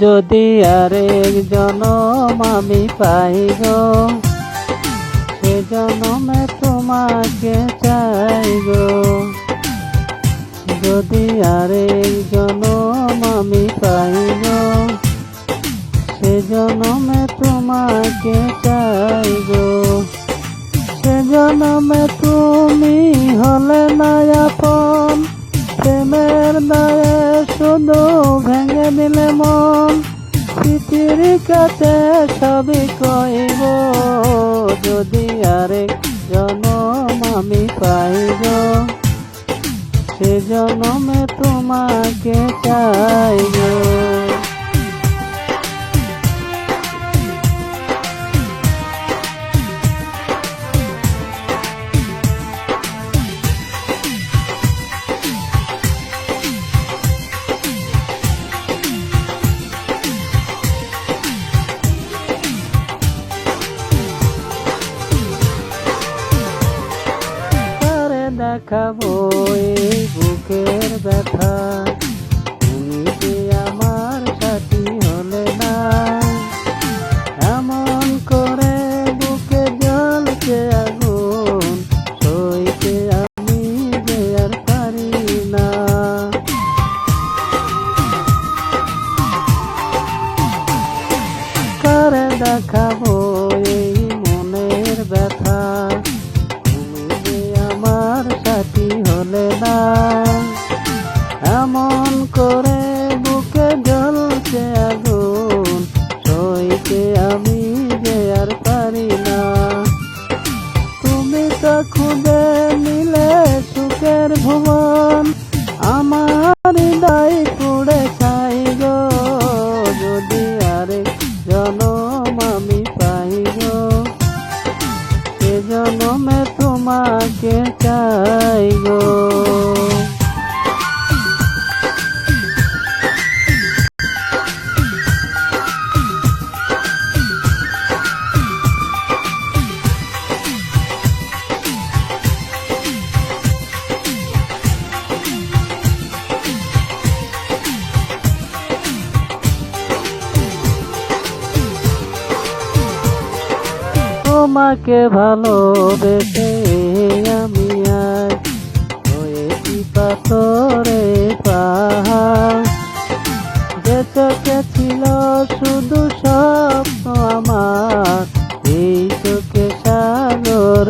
যদি আরেক জনম আমি পাই গো, সে জনমে তোমাকে চাই গো। যদি আরেক জনম আমি পাই গো, সে জনমে তোমাকে চাই গো। সে জনমে তুমি হলে না আপন, প্রেমের দায়ে শুধু ভেঙে দিলে মন। স্মৃতির কাছে সবই কইব, যদি আরেক জনম আমি পাই গো, সে জনমে তোমাকে চাই গো। দেখাবো এই বুকের ব্যথা, তুমি যে আমার সাথী হলে না। এমন করে বুকে জ্বলছে আগুন, সইতে আমি যে আর পারি না। কারে দেখাবো এই মনের ব্যথা, সাথী হলে না। এমন করে বুকে জ্বলছে আগুন, সইতে আমি যে আর পারি না। তুমি তো খুঁজে নিলে সুখের ভুবন, আমার হৃদয় পুড়ে ছাই গো। যদি আরেক জনম আমি পাই গো, সে জনমে তোমাকে চাই গো। তোমাকে ভালোবেসে আমি আজ হয়েছি পাথরে পাহাড়। যে চোখে ছিল শুধু স্বপ্ন আমার, এই চোখে সাগর